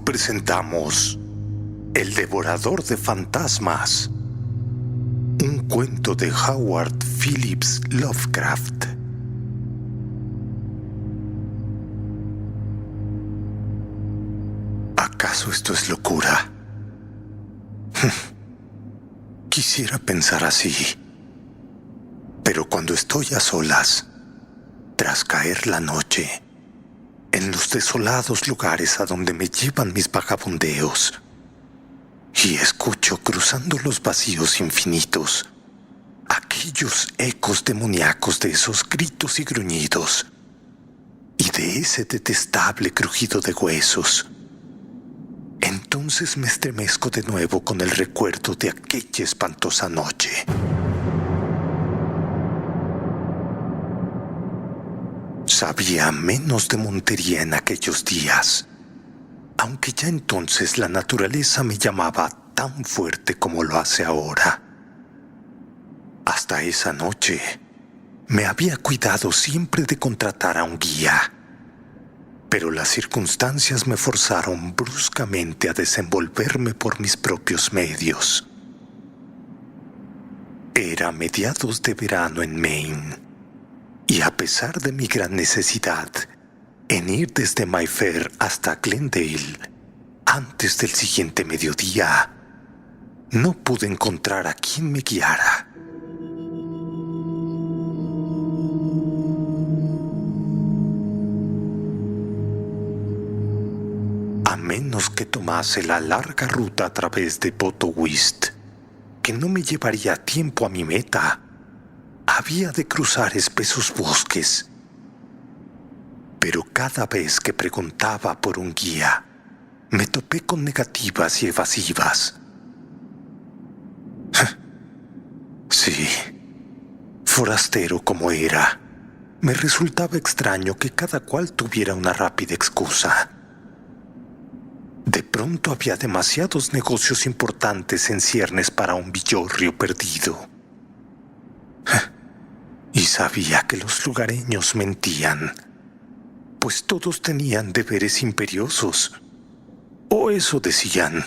presentamos El Devorador de Fantasmas, un cuento de Howard Phillips Lovecraft. ¿Acaso esto es locura? Quisiera pensar así, pero cuando estoy a solas, tras caer la noche, en los desolados lugares a donde me llevan mis vagabundeos, y escucho cruzando los vacíos infinitos aquellos ecos demoníacos de esos gritos y gruñidos, y de ese detestable crujido de huesos, entonces me estremezco de nuevo con el recuerdo de aquella espantosa noche. Sabía menos de montería en aquellos días, aunque ya entonces la naturaleza me llamaba tan fuerte como lo hace ahora. Hasta esa noche me había cuidado siempre de contratar a un guía, pero las circunstancias me forzaron bruscamente a desenvolverme por mis propios medios. Era mediados de verano en Maine, y a pesar de mi gran necesidad en ir desde Mayfair hasta Glendale antes del siguiente mediodía, no pude encontrar a quien me guiara. A menos que tomase la larga ruta a través de Potowist, que no me llevaría tiempo a mi meta, había de cruzar espesos bosques. Pero cada vez que preguntaba por un guía, me topé con negativas y evasivas. Sí, forastero como era, me resultaba extraño que cada cual tuviera una rápida excusa. De pronto había demasiados negocios importantes en ciernes para un villorrio perdido. Y sabía que los lugareños mentían, pues todos tenían deberes imperiosos, o eso decían,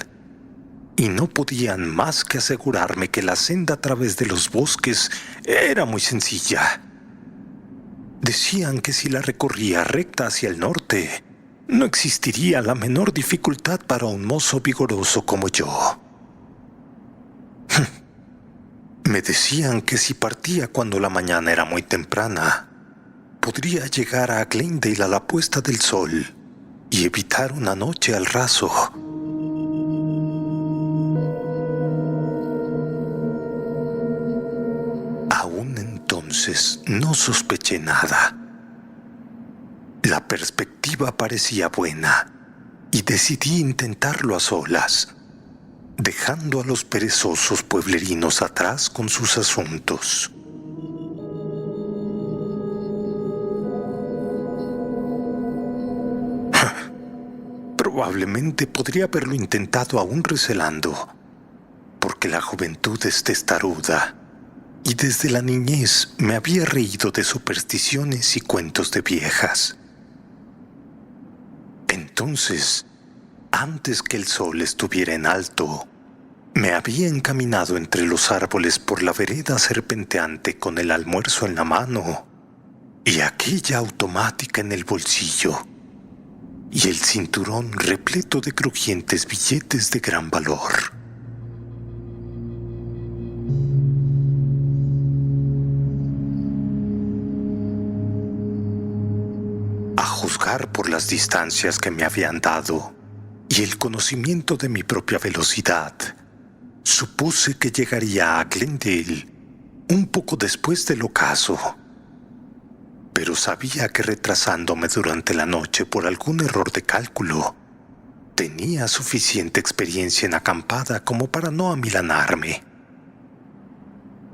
y no podían más que asegurarme que la senda a través de los bosques era muy sencilla. Decían que si la recorría recta hacia el norte, no existiría la menor dificultad para un mozo vigoroso como yo. Me decían que si partía cuando la mañana era muy temprana, podría llegar a Glendale a la puesta del sol y evitar una noche al raso. Aún entonces no sospeché nada. La perspectiva parecía buena y decidí intentarlo a solas, dejando a los perezosos pueblerinos atrás con sus asuntos. Probablemente podría haberlo intentado aún recelando, porque la juventud es testaruda, y desde la niñez me había reído de supersticiones y cuentos de viejas. Entonces, antes que el sol estuviera en alto, me había encaminado entre los árboles por la vereda serpenteante con el almuerzo en la mano y aquella automática en el bolsillo y el cinturón repleto de crujientes billetes de gran valor. A juzgar por las distancias que me habían dado y el conocimiento de mi propia velocidad, supuse que llegaría a Glendale un poco después del ocaso. Pero sabía que retrasándome durante la noche por algún error de cálculo, tenía suficiente experiencia en acampada como para no amilanarme.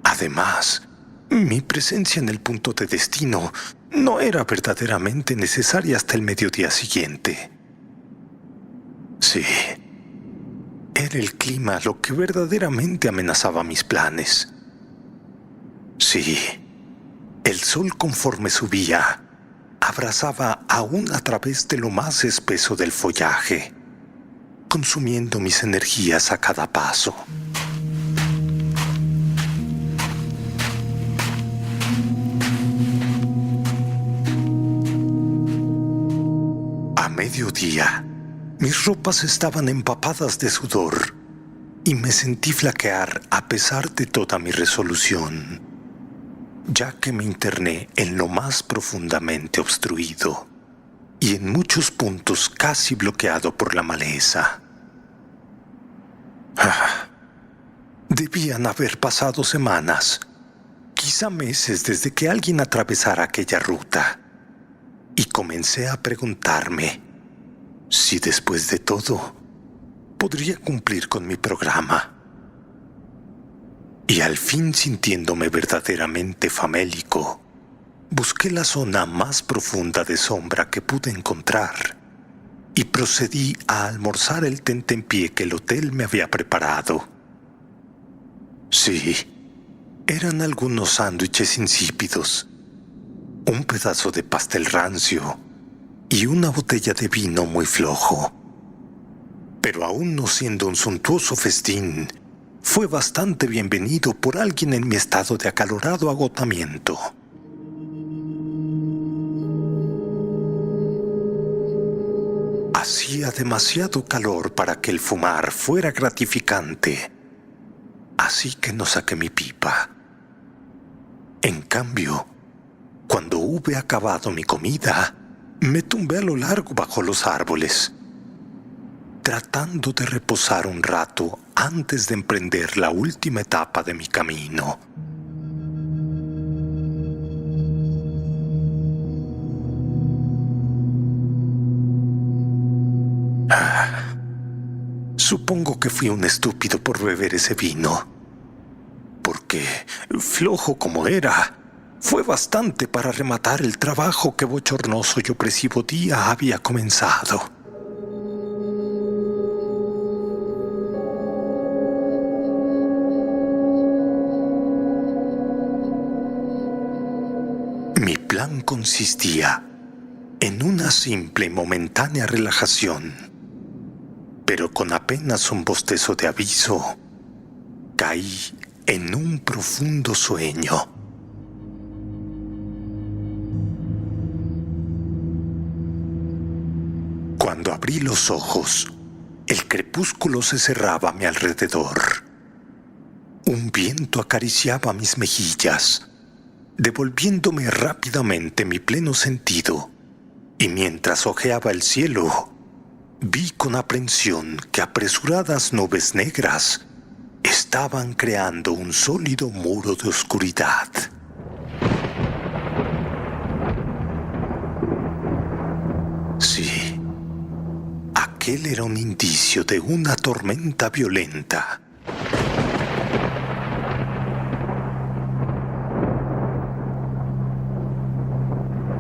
Además, mi presencia en el punto de destino no era verdaderamente necesaria hasta el mediodía siguiente. Sí, era el clima lo que verdaderamente amenazaba mis planes. Sí, el sol conforme subía, abrasaba aún a través de lo más espeso del follaje. consumiendo mis energías a cada paso. A mediodía, mis ropas estaban empapadas de sudor y me sentí flaquear a pesar de toda mi resolución, ya que me interné en lo más profundamente obstruido y en muchos puntos casi bloqueado por la maleza. Debían haber pasado semanas, quizá meses desde que alguien atravesara aquella ruta, y comencé a preguntarme si después de todo podría cumplir con mi programa. Y al fin, sintiéndome verdaderamente famélico, busqué la zona más profunda de sombra que pude encontrar y procedí a almorzar el tentempié que el hotel me había preparado. Sí, eran algunos sándwiches insípidos, un pedazo de pastel rancio y una botella de vino muy flojo. Pero aún no siendo un suntuoso festín, fue bastante bienvenido por alguien en mi estado de acalorado agotamiento. Hacía demasiado calor para que el fumar fuera gratificante, así que no saqué mi pipa. En cambio, cuando hube acabado mi comida, me tumbé a lo largo bajo los árboles, tratando de reposar un rato antes de emprender la última etapa de mi camino. Supongo que fui un estúpido por beber ese vino, porque, flojo como era, fue bastante para rematar el trabajo que bochornoso y opresivo día había comenzado. Mi plan consistía en una simple y momentánea relajación, pero con apenas un bostezo de aviso, caí en un profundo sueño. Cuando abrí los ojos, el crepúsculo se cerraba a mi alrededor. Un viento acariciaba mis mejillas, devolviéndome rápidamente mi pleno sentido, y mientras hojeaba el cielo, vi con aprensión que apresuradas nubes negras estaban creando un sólido muro de oscuridad. Sí, aquel era un indicio de una tormenta violenta.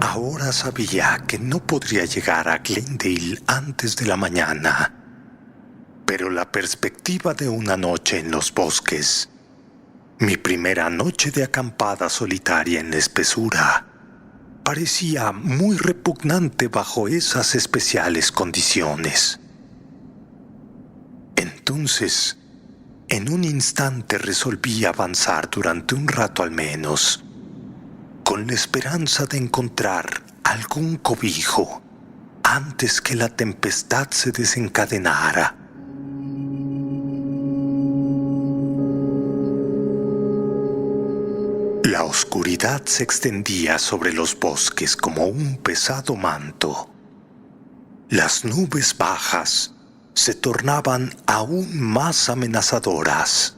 Ahora sabía que no podría llegar a Glendale antes de la mañana, pero la perspectiva de una noche en los bosques, mi primera noche de acampada solitaria en la espesura, parecía muy repugnante bajo esas especiales condiciones. Entonces, en un instante resolví avanzar durante un rato al menos, con la esperanza de encontrar algún cobijo antes que la tempestad se desencadenara. La oscuridad se extendía sobre los bosques como un pesado manto. Las nubes bajas se tornaban aún más amenazadoras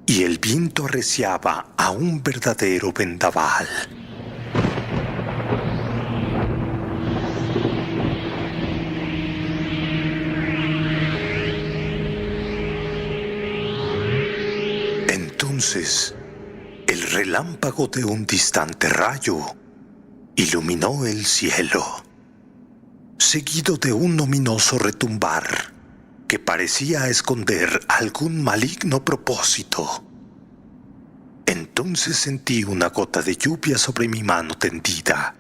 y el viento arreciaba a un verdadero vendaval. Entonces, el relámpago de un distante rayo iluminó el cielo, seguido de un ominoso retumbar que parecía esconder algún maligno propósito. Entonces sentí una gota de lluvia sobre mi mano tendida,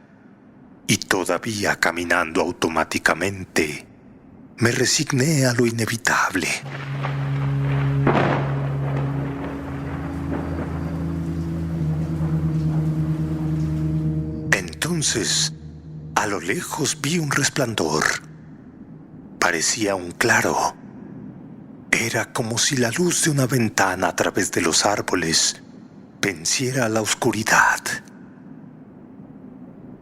y todavía caminando automáticamente, me resigné a lo inevitable. Entonces, a lo lejos vi un resplandor. Parecía un claro. Era como si la luz de una ventana a través de los árboles venciera la oscuridad.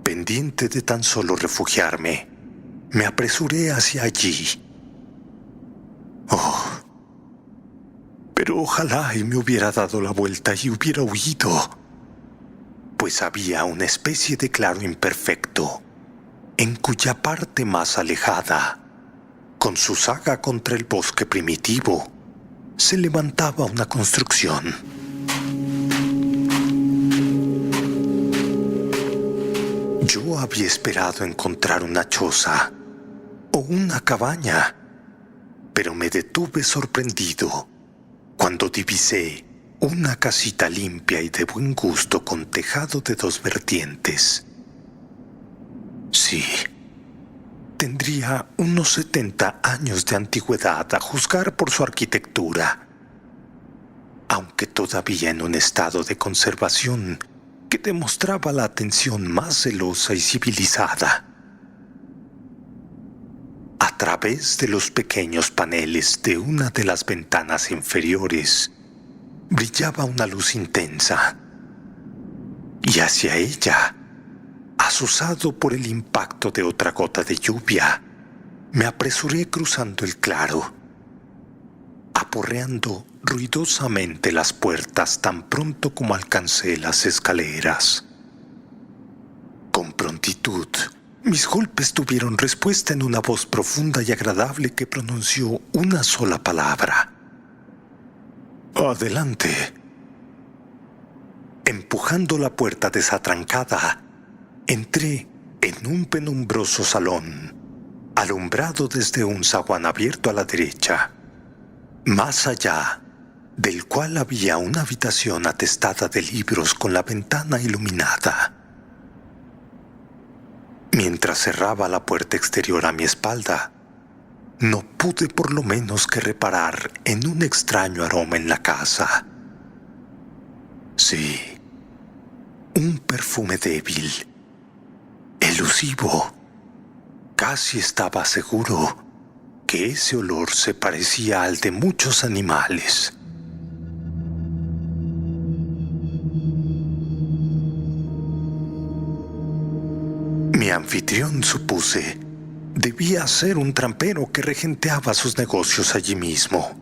Pendiente de tan solo refugiarme, me apresuré hacia allí. Oh, pero ojalá y me hubiera dado la vuelta y hubiera huido, pues había una especie de claro imperfecto, en cuya parte más alejada, con su saga contra el bosque primitivo, se levantaba una construcción. Yo había esperado encontrar una choza o una cabaña, pero me detuve sorprendido cuando divisé una casita limpia y de buen gusto con tejado de 2 vertientes. Sí, tendría unos 70 años de antigüedad a juzgar por su arquitectura, aunque todavía en un estado de conservación que demostraba la atención más celosa y civilizada. A través de los pequeños paneles de una de las ventanas inferiores brillaba una luz intensa, y hacia ella, azuzado por el impacto de otra gota de lluvia, me apresuré cruzando el claro, aporreando ruidosamente las puertas tan pronto como alcancé las escaleras. Con prontitud, mis golpes tuvieron respuesta en una voz profunda y agradable que pronunció una sola palabra: «Adelante». Empujando la puerta desatrancada, entré en un penumbroso salón, alumbrado desde un zaguán abierto a la derecha, más allá del cual había una habitación atestada de libros con la ventana iluminada. Mientras cerraba la puerta exterior a mi espalda, no pude por lo menos que reparar en un extraño aroma en la casa. Sí, un perfume débil, elusivo. Casi estaba seguro que ese olor se parecía al de muchos animales. Mi anfitrión, supuse, debía ser un trampero que regenteaba sus negocios allí mismo.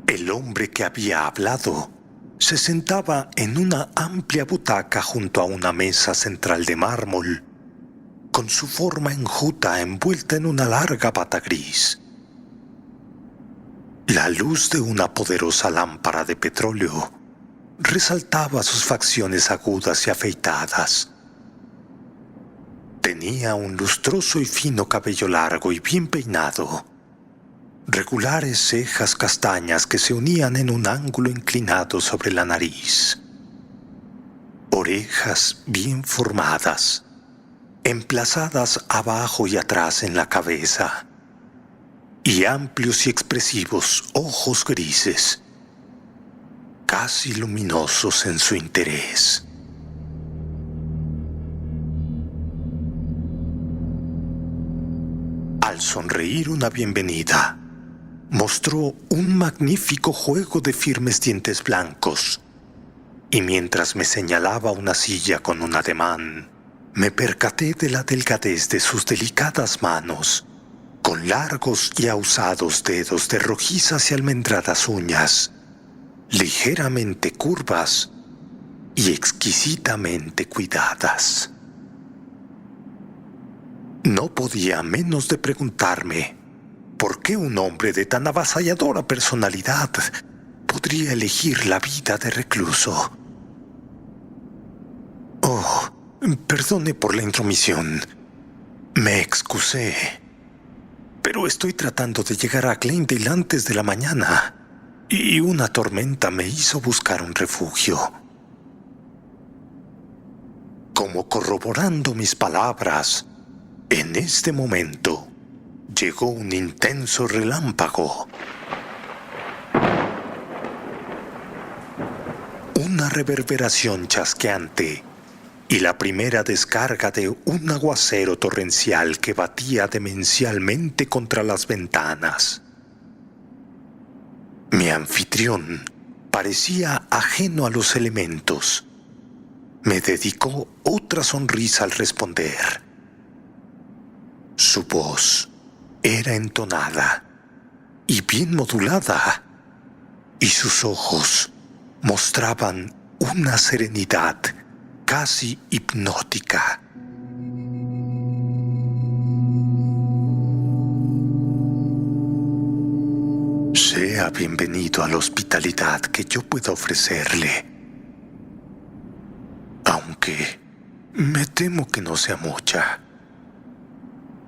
El hombre que había hablado se sentaba en una amplia butaca junto a una mesa central de mármol, con su forma enjuta envuelta en una larga bata gris. La luz de una poderosa lámpara de petróleo resaltaba sus facciones agudas y afeitadas. Tenía un lustroso y fino cabello largo y bien peinado, regulares cejas castañas que se unían en un ángulo inclinado sobre la nariz, orejas bien formadas, emplazadas abajo y atrás en la cabeza, y amplios y expresivos ojos grises, casi luminosos en su interés. Al sonreír una bienvenida, mostró un magnífico juego de firmes dientes blancos, y mientras me señalaba una silla con un ademán, me percaté de la delgadez de sus delicadas manos, con largos y ahusados dedos de rojizas y almendradas uñas, ligeramente curvas y exquisitamente cuidadas. No podía menos de preguntarme por qué un hombre de tan avasalladora personalidad podría elegir la vida de recluso. Oh, perdone por la intromisión. Me excusé, pero estoy tratando de llegar a Glendale antes de la mañana y una tormenta me hizo buscar un refugio. Como corroborando mis palabras, en este momento, llegó un intenso relámpago. Una reverberación chasqueante y la primera descarga de un aguacero torrencial que batía demencialmente contra las ventanas. Mi anfitrión parecía ajeno a los elementos. Me dedicó otra sonrisa al responder. Su voz era entonada y bien modulada, y sus ojos mostraban una serenidad casi hipnótica. Sea bienvenido a la hospitalidad que yo pueda ofrecerle, aunque me temo que no sea mucha.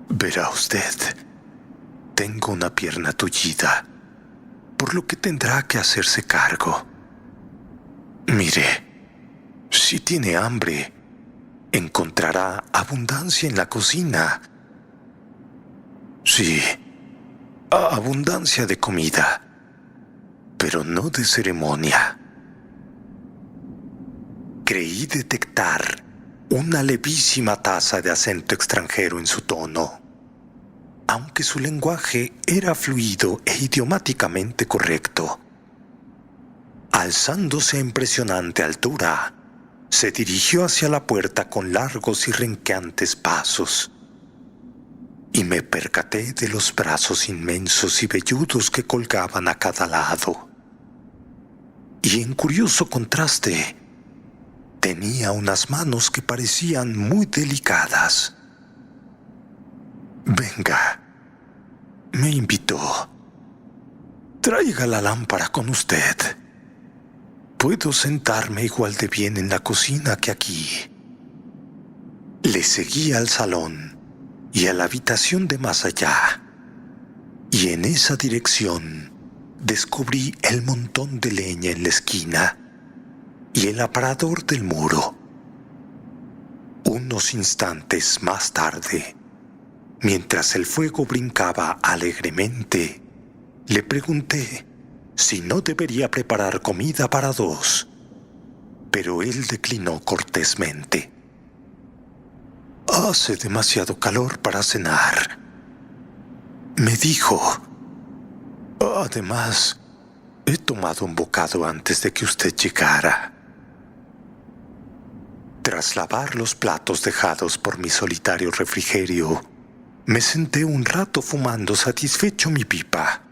Verá usted, tengo una pierna tullida, por lo que tendrá que hacerse cargo. Mire, si tiene hambre, encontrará abundancia en la cocina. Sí, abundancia de comida, pero no de ceremonia. Creí detectar una levísima taza de acento extranjero en su tono, aunque su lenguaje era fluido e idiomáticamente correcto. Alzándose a impresionante altura, se dirigió hacia la puerta con largos y renqueantes pasos, y me percaté de los brazos inmensos y velludos que colgaban a cada lado. Y en curioso contraste, tenía unas manos que parecían muy delicadas. Venga, me invitó. Traiga la lámpara con usted. Puedo sentarme igual de bien en la cocina que aquí. Le seguí al salón y a la habitación de más allá, y en esa dirección descubrí el montón de leña en la esquina y el aparador del muro. Unos instantes más tarde, mientras el fuego brincaba alegremente, le pregunté si no debería preparar comida para dos, pero él declinó cortésmente. Hace demasiado calor para cenar, me dijo. Además, he tomado un bocado antes de que usted llegara. Tras lavar los platos dejados por mi solitario refrigerio, me senté un rato fumando satisfecho mi pipa.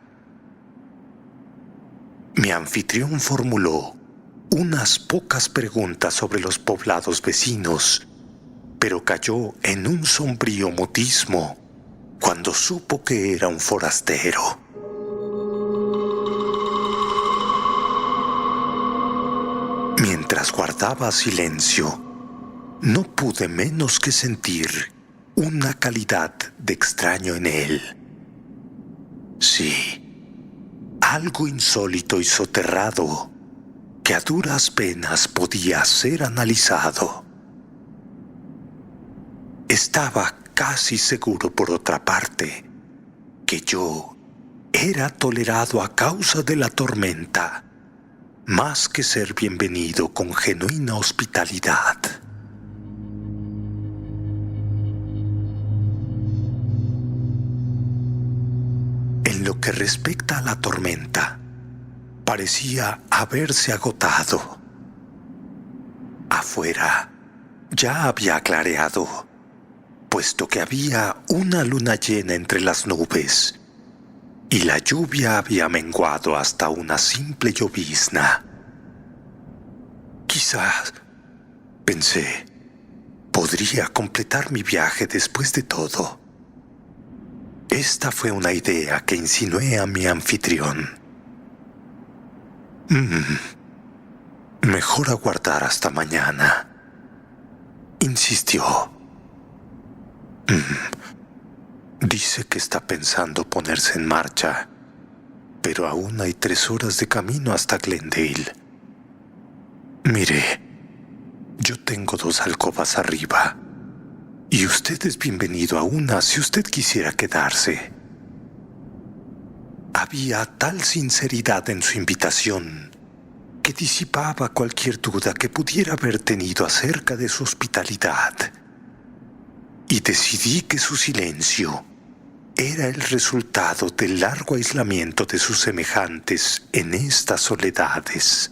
Mi anfitrión formuló unas pocas preguntas sobre los poblados vecinos, pero cayó en un sombrío mutismo cuando supo que era un forastero. Mientras guardaba silencio, no pude menos que sentir una calidad de extraño en él. Sí, algo insólito y soterrado que a duras penas podía ser analizado. Estaba casi seguro, por otra parte, que yo era tolerado a causa de la tormenta, más que ser bienvenido con genuina hospitalidad. En lo que respecta a la tormenta, parecía haberse agotado. Afuera ya había clareado, puesto que había una luna llena entre las nubes, y la lluvia había menguado hasta una simple llovizna. Quizás, pensé, podría completar mi viaje después de todo. Esta fue una idea que insinué a mi anfitrión. Mejor aguardar hasta mañana, insistió. Dice que está pensando ponerse en marcha, pero aún hay 3 horas de camino hasta Glendale. Mire, yo tengo 2 alcobas arriba, y usted es bienvenido a una si usted quisiera quedarse. Había tal sinceridad en su invitación que disipaba cualquier duda que pudiera haber tenido acerca de su hospitalidad. Y decidí que su silencio era el resultado del largo aislamiento de sus semejantes en estas soledades.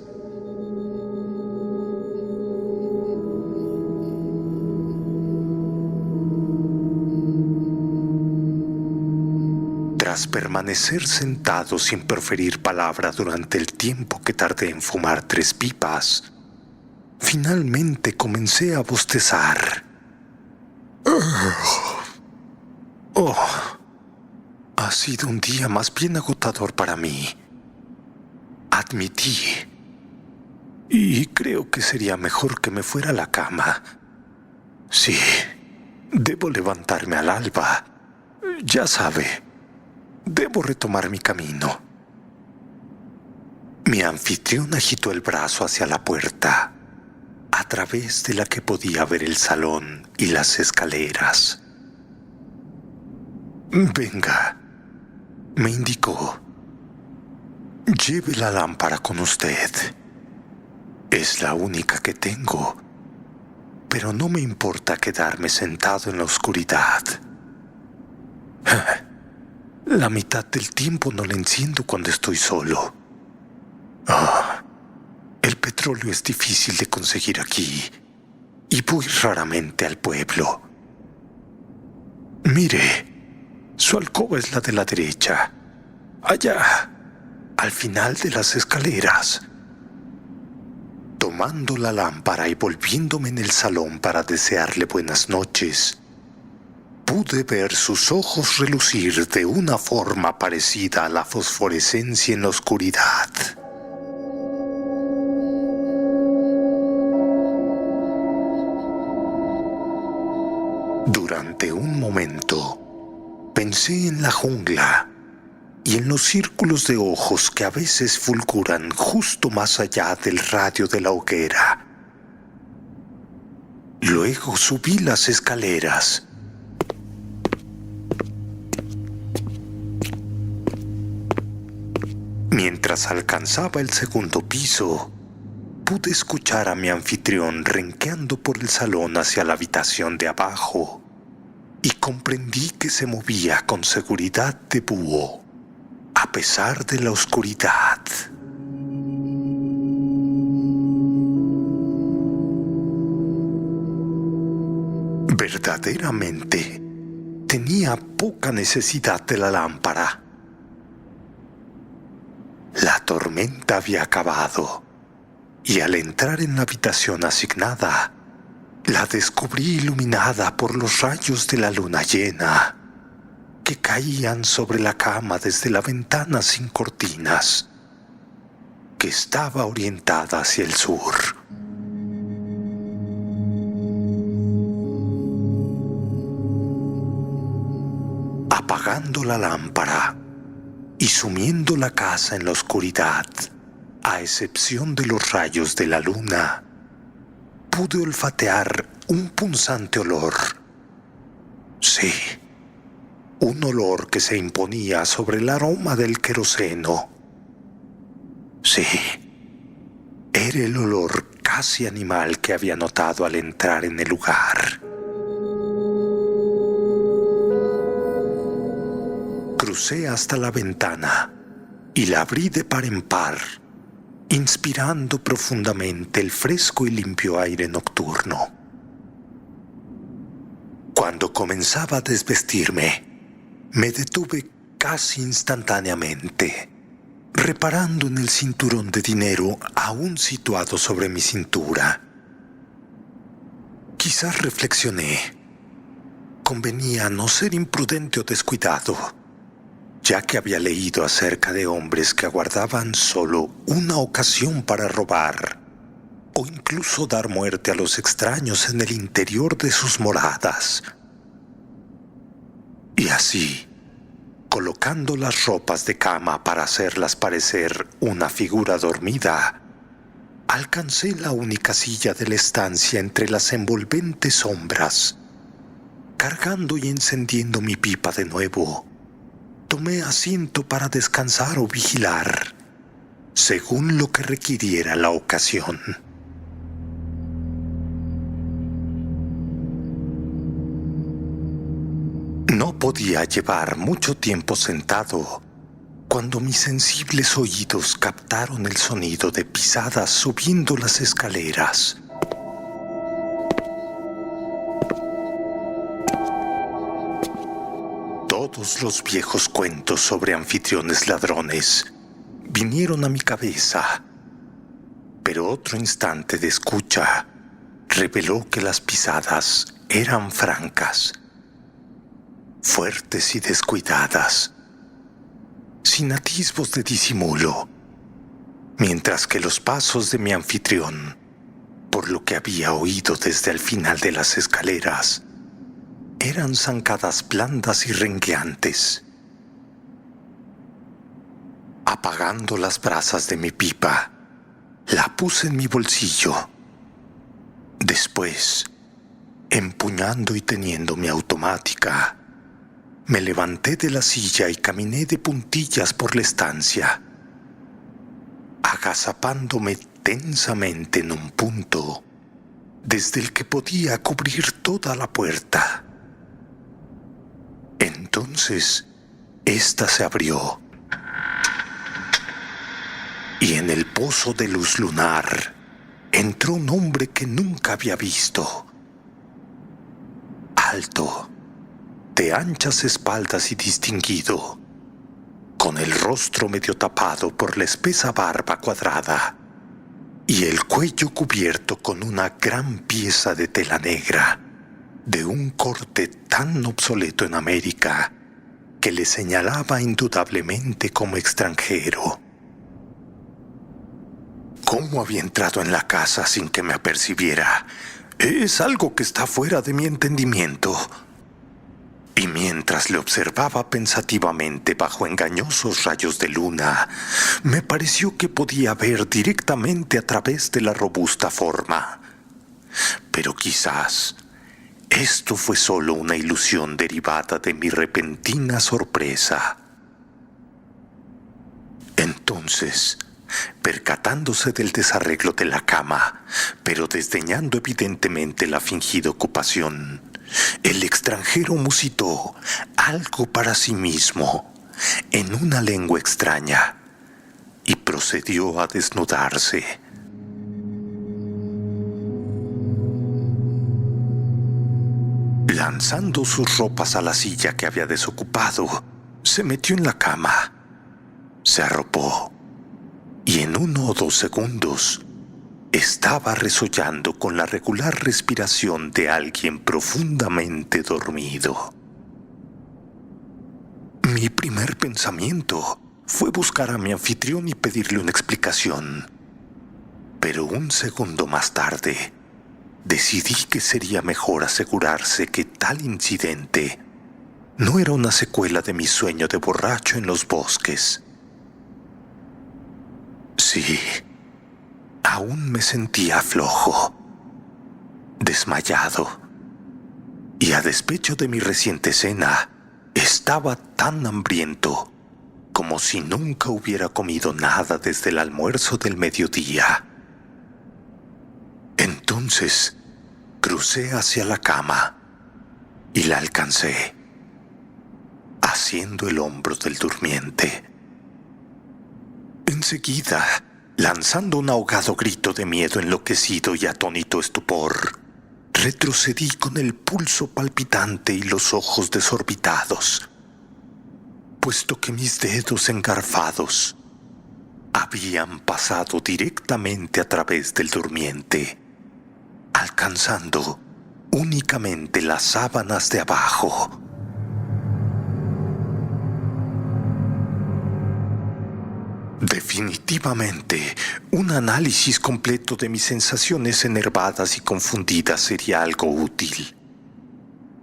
Tras permanecer sentado sin proferir palabra durante el tiempo que tardé en fumar 3 pipas, finalmente comencé a bostezar. Oh, ha sido un día más bien agotador para mí. Admití. Y creo que sería mejor que me fuera a la cama. Sí, debo levantarme al alba. Ya sabe, debo retomar mi camino. Mi anfitrión agitó el brazo hacia la puerta, a través de la que podía ver el salón y las escaleras. Venga, me indicó. Lleve la lámpara con usted. Es la única que tengo, pero no me importa quedarme sentado en la oscuridad. La mitad del tiempo no la enciendo cuando estoy solo. El petróleo es difícil de conseguir aquí y voy raramente al pueblo. Mire, su alcoba es la de la derecha, allá, al final de las escaleras. Tomando la lámpara y volviéndome en el salón para desearle buenas noches, pude ver sus ojos relucir de una forma parecida a la fosforescencia en la oscuridad. Durante un momento, pensé en la jungla y en los círculos de ojos que a veces fulguran justo más allá del radio de la hoguera. Luego subí las escaleras. Mientras alcanzaba el segundo piso, pude escuchar a mi anfitrión renqueando por el salón hacia la habitación de abajo y comprendí que se movía con seguridad de búho, a pesar de la oscuridad. Verdaderamente, tenía poca necesidad de la lámpara. La tormenta había acabado, y al entrar en la habitación asignada, la descubrí iluminada por los rayos de la luna llena, que caían sobre la cama desde la ventana sin cortinas, que estaba orientada hacia el sur. Apagando la lámpara y sumiendo la casa en la oscuridad, a excepción de los rayos de la luna, pude olfatear un punzante olor. Sí, un olor que se imponía sobre el aroma del queroseno. Sí, era el olor casi animal que había notado al entrar en el lugar. Crucé hasta la ventana y la abrí de par en par, inspirando profundamente el fresco y limpio aire nocturno. Cuando comenzaba a desvestirme, me detuve casi instantáneamente, reparando en el cinturón de dinero aún situado sobre mi cintura. Quizás reflexioné. Convenía no ser imprudente o descuidado, ya que había leído acerca de hombres que aguardaban solo una ocasión para robar o incluso dar muerte a los extraños en el interior de sus moradas. Y así, colocando las ropas de cama para hacerlas parecer una figura dormida, alcancé la única silla de la estancia entre las envolventes sombras, cargando y encendiendo mi pipa de nuevo. tomé asiento para descansar o vigilar, según lo que requiriera la ocasión. No podía llevar mucho tiempo sentado cuando mis sensibles oídos captaron el sonido de pisadas subiendo las escaleras. Todos los viejos cuentos sobre anfitriones ladrones vinieron a mi cabeza, pero otro instante de escucha reveló que las pisadas eran francas, fuertes y descuidadas, sin atisbos de disimulo, mientras que los pasos de mi anfitrión, por lo que había oído desde el final de las escaleras, eran zancadas blandas y rengueantes. Apagando las brasas de mi pipa, la puse en mi bolsillo. Después, empuñando y teniendo mi automática, me levanté de la silla y caminé de puntillas por la estancia, agazapándome tensamente en un punto desde el que podía cubrir toda la puerta. Entonces, ésta se abrió y en el pozo de luz lunar entró un hombre que nunca había visto. Alto, de anchas espaldas y distinguido, con el rostro medio tapado por la espesa barba cuadrada y el cuello cubierto con una gran pieza de tela negra, de un corte tan obsoleto en América que le señalaba indudablemente como extranjero. ¿Cómo había entrado en la casa sin que me apercibiera? Es algo que está fuera de mi entendimiento. Y mientras le observaba pensativamente bajo engañosos rayos de luna, me pareció que podía ver directamente a través de la robusta forma. Pero quizás esto fue solo una ilusión derivada de mi repentina sorpresa. Entonces, percatándose del desarreglo de la cama, pero desdeñando evidentemente la fingida ocupación, el extranjero musitó algo para sí mismo en una lengua extraña y procedió a desnudarse. Lanzando sus ropas a la silla que había desocupado, se metió en la cama, se arropó y en 1 o 2 segundos estaba resollando con la regular respiración de alguien profundamente dormido. Mi primer pensamiento fue buscar a mi anfitrión y pedirle una explicación. Pero 1 segundo más tarde, decidí que sería mejor asegurarse que tal incidente no era una secuela de mi sueño de borracho en los bosques. Sí, aún me sentía flojo, desmayado, y a despecho de mi reciente cena, estaba tan hambriento como si nunca hubiera comido nada desde el almuerzo del mediodía. Entonces, crucé hacia la cama y la alcancé, haciendo el hombro del durmiente. Enseguida, lanzando un ahogado grito de miedo enloquecido y atónito estupor, retrocedí con el pulso palpitante y los ojos desorbitados, puesto que mis dedos engarfados habían pasado directamente a través del durmiente, alcanzando únicamente las sábanas de abajo. Definitivamente, un análisis completo de mis sensaciones enervadas y confundidas sería algo útil,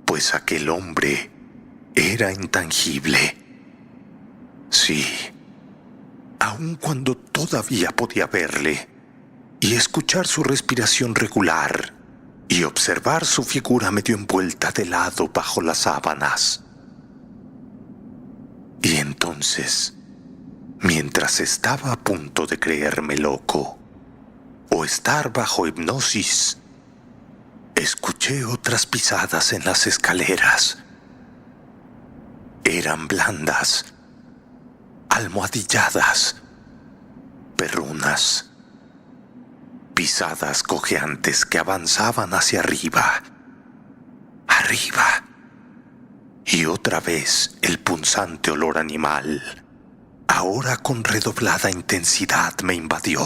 pues aquel hombre era intangible. Sí, aun cuando todavía podía verle y escuchar su respiración regular y observar su figura medio envuelta de lado bajo las sábanas. Y entonces, mientras estaba a punto de creerme loco o estar bajo hipnosis, escuché otras pisadas en las escaleras. Eran blandas, almohadilladas, perrunas, pisadas cojeantes que avanzaban hacia arriba, arriba. Y otra vez el punzante olor animal, ahora con redoblada intensidad, me invadió.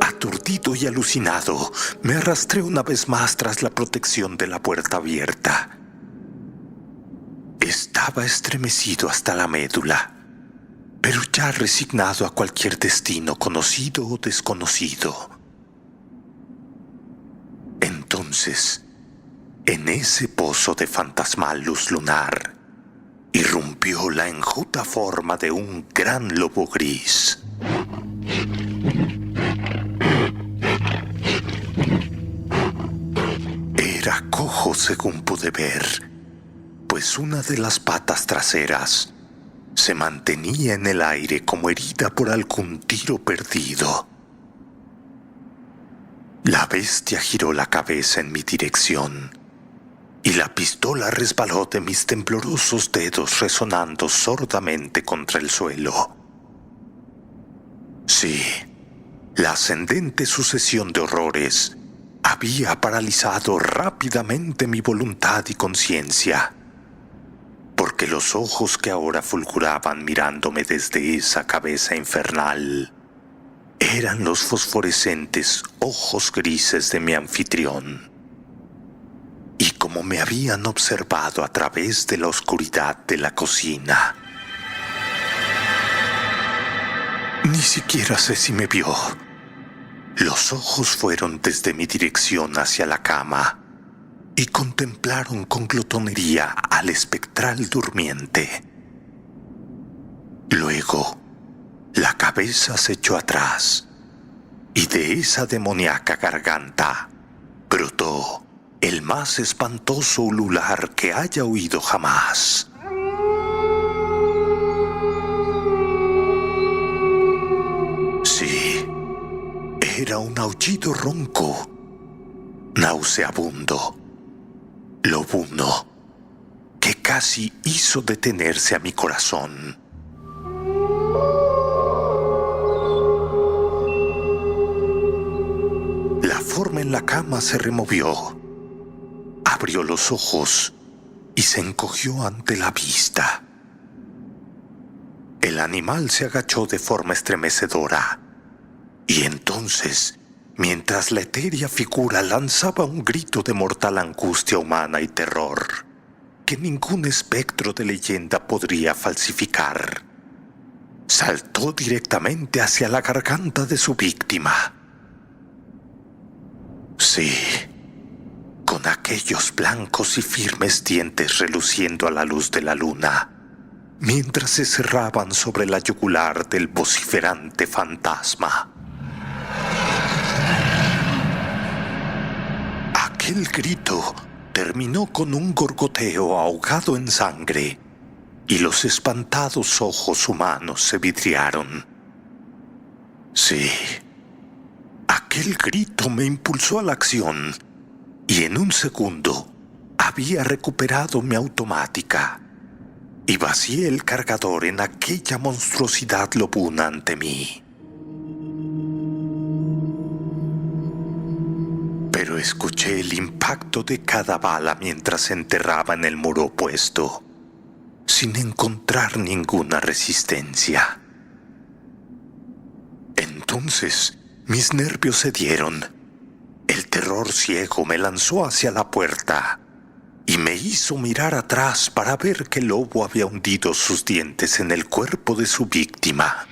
Aturdido y alucinado, me arrastré una vez más tras la protección de la puerta abierta. Estaba estremecido hasta la médula, pero ya resignado a cualquier destino conocido o desconocido. Entonces, en ese pozo de fantasmal luz lunar, irrumpió la enjuta forma de un gran lobo gris. Era cojo según pude ver, pues una de las patas traseras se mantenía en el aire como herida por algún tiro perdido. La bestia giró la cabeza en mi dirección y la pistola resbaló de mis temblorosos dedos resonando sordamente contra el suelo. Sí, la ascendente sucesión de horrores había paralizado rápidamente mi voluntad y conciencia, porque los ojos que ahora fulguraban mirándome desde esa cabeza infernal eran los fosforescentes ojos grises de mi anfitrión. Y como me habían observado a través de la oscuridad de la cocina, ni siquiera sé si me vio. Los ojos fueron desde mi dirección hacia la cama y contemplaron con glotonería al espectral durmiente. Luego, la cabeza se echó atrás y de esa demoníaca garganta brotó el más espantoso ulular que haya oído jamás. Sí, era un aullido ronco, nauseabundo, lobuno, que casi hizo detenerse a mi corazón. La forma en la cama se removió, abrió los ojos y se encogió ante la vista. El animal se agachó de forma estremecedora y entonces, mientras la etérea figura lanzaba un grito de mortal angustia humana y terror que ningún espectro de leyenda podría falsificar, saltó directamente hacia la garganta de su víctima. Sí, con aquellos blancos y firmes dientes reluciendo a la luz de la luna, mientras se cerraban sobre la yugular del vociferante fantasma. Aquel grito terminó con un gorgoteo ahogado en sangre y los espantados ojos humanos se vidriaron. Sí, aquel grito me impulsó a la acción y en un segundo había recuperado mi automática y vacié el cargador en aquella monstruosidad lobuna ante mí. Pero escuché el impacto de cada bala mientras se enterraba en el muro opuesto, sin encontrar ninguna resistencia. Entonces mis nervios cedieron. El terror ciego me lanzó hacia la puerta y me hizo mirar atrás para ver que el lobo había hundido sus dientes en el cuerpo de su víctima.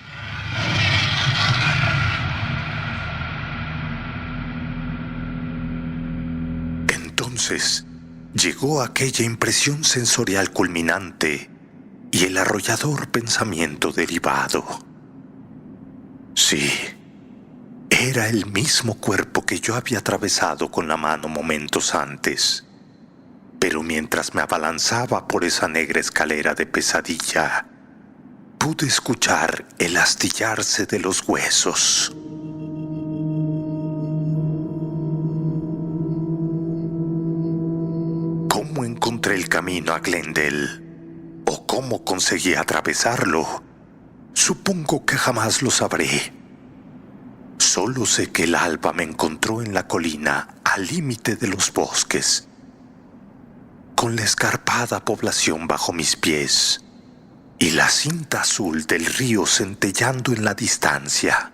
Entonces llegó aquella impresión sensorial culminante y el arrollador pensamiento derivado. Sí, Era el mismo cuerpo que yo había atravesado con la mano momentos antes. Pero mientras me abalanzaba por esa negra escalera de pesadilla, pude escuchar el astillarse de los huesos. ¿Cómo encontré el camino a Glendale? ¿O cómo conseguí atravesarlo? Supongo que jamás lo sabré. Solo sé que el alba me encontró en la colina, al límite de los bosques, con la escarpada población bajo mis pies y la cinta azul del río centellando en la distancia.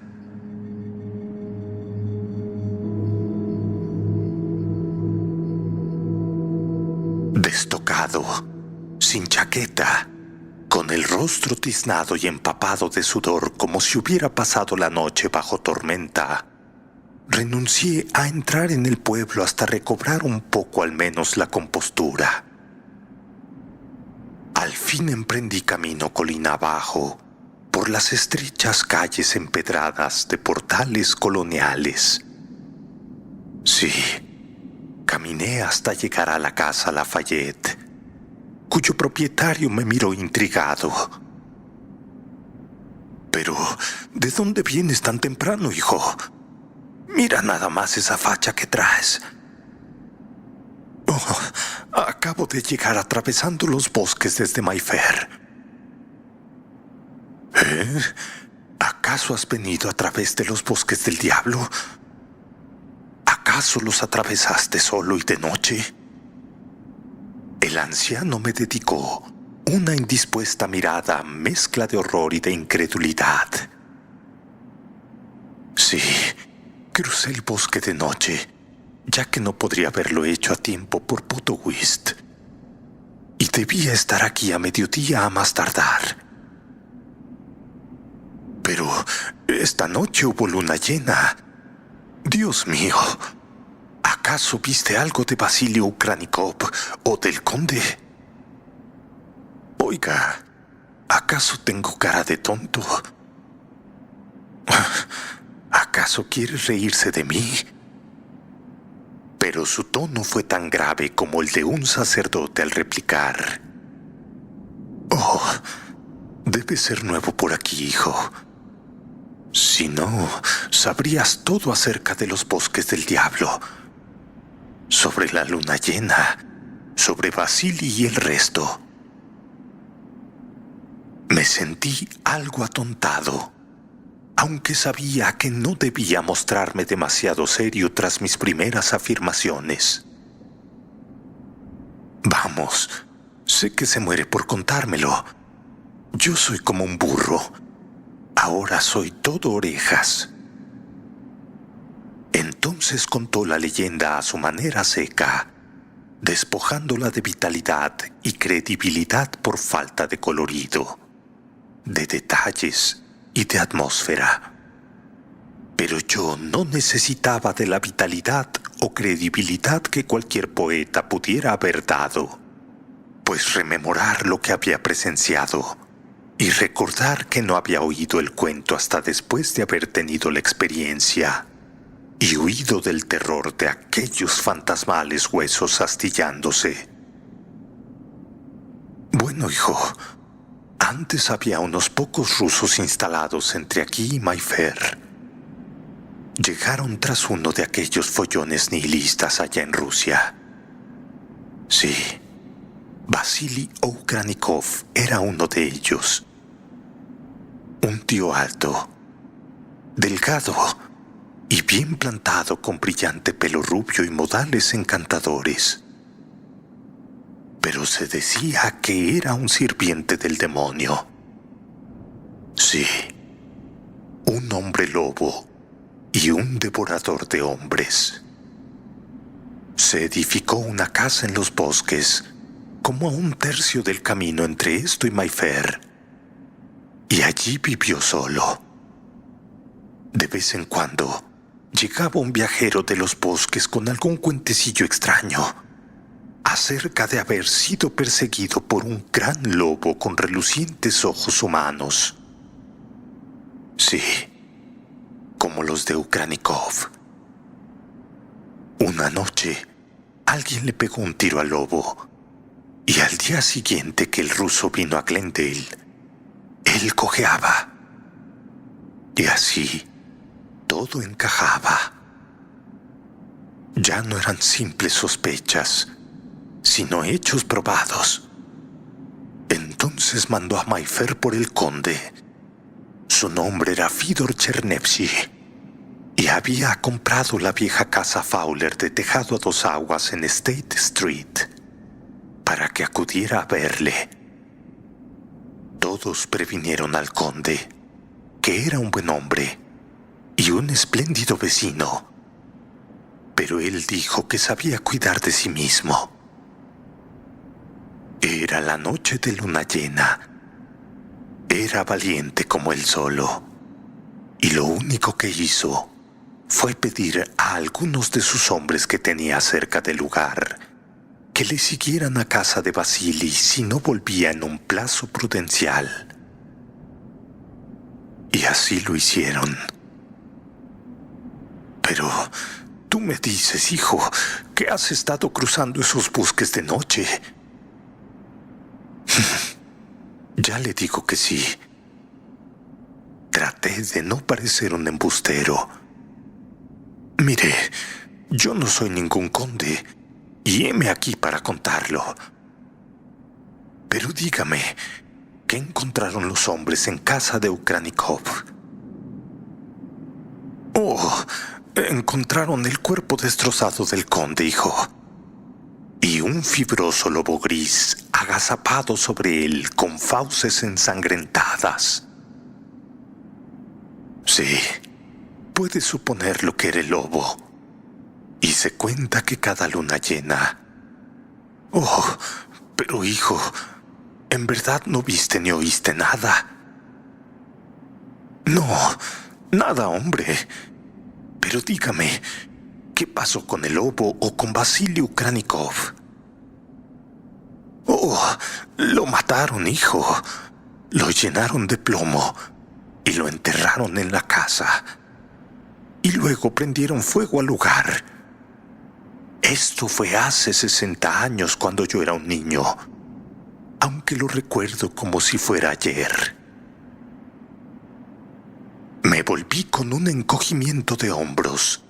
Destocado, sin chaqueta, con el rostro tiznado y empapado de sudor como si hubiera pasado la noche bajo tormenta, renuncié a entrar en el pueblo hasta recobrar un poco al menos la compostura. Al fin emprendí camino colina abajo, por las estrechas calles empedradas de portales coloniales. Sí, caminé hasta llegar a la casa Lafayette, cuyo propietario me miró intrigado. «Pero, ¿de dónde vienes tan temprano, hijo? Mira nada más esa facha que traes». «Oh, acabo de llegar atravesando los bosques desde Mayfair». «¿Eh? ¿Acaso has venido a través de los bosques del diablo? ¿Acaso los atravesaste solo y de noche?» El anciano me dedicó una indispuesta mirada, mezcla de horror y de incredulidad. «Sí, crucé el bosque de noche, ya que no podría haberlo hecho a tiempo por Potowist. Y debía estar aquí a mediodía a más tardar. Pero esta noche hubo luna llena. Dios mío, ¿acaso viste algo de Basilio Ukranikov o del conde? Oiga, ¿acaso tengo cara de tonto? ¿Acaso quiere reírse de mí?» Pero su tono fue tan grave como el de un sacerdote al replicar: «Oh, debe ser nuevo por aquí, hijo. Si no, sabrías todo acerca de los bosques del diablo, sobre la luna llena, sobre Vasily y el resto». Me sentí algo atontado, aunque sabía que no debía mostrarme demasiado serio tras mis primeras afirmaciones. «Vamos, sé que se muere por contármelo. Yo soy como un burro. Ahora soy todo orejas». Entonces contó la leyenda a su manera seca, despojándola de vitalidad y credibilidad por falta de colorido, de detalles y de atmósfera. Pero yo no necesitaba de la vitalidad o credibilidad que cualquier poeta pudiera haber dado, pues rememorar lo que había presenciado y recordar que no había oído el cuento hasta después de haber tenido la experiencia y huido del terror de aquellos fantasmales huesos astillándose. «Bueno, hijo, antes había unos pocos rusos instalados entre aquí y Mayfair. Llegaron tras uno de aquellos follones nihilistas allá en Rusia. Sí, Vasily Ukranikov era uno de ellos. Un tío alto, delgado y bien plantado, con brillante pelo rubio y modales encantadores. Pero se decía que era un sirviente del demonio. Sí, un hombre lobo y un devorador de hombres. Se edificó una casa en los bosques, como a un tercio del camino entre esto y Mayfair, y allí vivió solo. De vez en cuando llegaba un viajero de los bosques con algún cuentecillo extraño acerca de haber sido perseguido por un gran lobo con relucientes ojos humanos. Sí, como los de Ukranikov. Una noche, alguien le pegó un tiro al lobo, y al día siguiente que el ruso vino a Glendale, él cojeaba. Y así, todo encajaba. Ya no eran simples sospechas, sino hechos probados. Entonces mandó a Mayfair por el conde. Su nombre era Fidor Chernevsky y había comprado la vieja casa Fowler de tejado a 2 aguas en State Street para que acudiera a verle. Todos previnieron al conde, que era un buen hombre y un espléndido vecino, pero él dijo que sabía cuidar de sí mismo. Era la noche de luna llena. Era valiente como él solo, y lo único que hizo fue pedir a algunos de sus hombres que tenía cerca del lugar que le siguieran a casa de Vasily si no volvía en un plazo prudencial. Y así lo hicieron. Pero tú me dices, hijo, que has estado cruzando esos bosques de noche. Ya le digo que sí. Traté de no parecer un embustero. Mire, yo no soy ningún conde, y heme aquí para contarlo. Pero dígame, ¿qué encontraron los hombres en casa de Ukranikov? Oh, encontraron el cuerpo destrozado del conde, hijo, y un fibroso lobo gris agazapado sobre él con fauces ensangrentadas. Sí, puedes suponer lo que era el lobo, y se cuenta que cada luna llena... Oh, pero hijo, ¿en verdad no viste ni oíste nada? No, nada, hombre. Pero dígame, ¿qué pasó con el lobo o con Vasily Ukranikov? Oh, lo mataron, hijo. Lo llenaron de plomo y lo enterraron en la casa. Y luego prendieron fuego al lugar. Esto fue hace 60 años cuando yo era un niño, aunque lo recuerdo como si fuera ayer. Me volví con un encogimiento de hombros,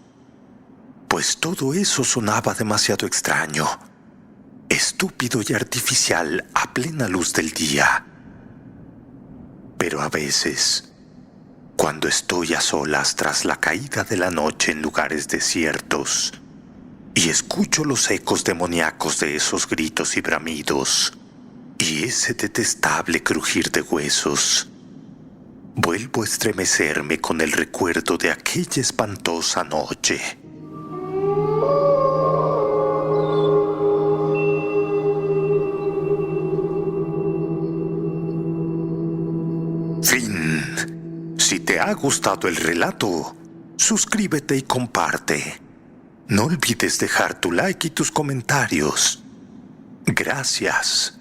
pues todo eso sonaba demasiado extraño, estúpido y artificial a plena luz del día. Pero a veces, cuando estoy a solas tras la caída de la noche en lugares desiertos y escucho los ecos demoníacos de esos gritos y bramidos y ese detestable crujir de huesos, vuelvo a estremecerme con el recuerdo de aquella espantosa noche. Fin. Si te ha gustado el relato, suscríbete y comparte. No olvides dejar tu like y tus comentarios. Gracias.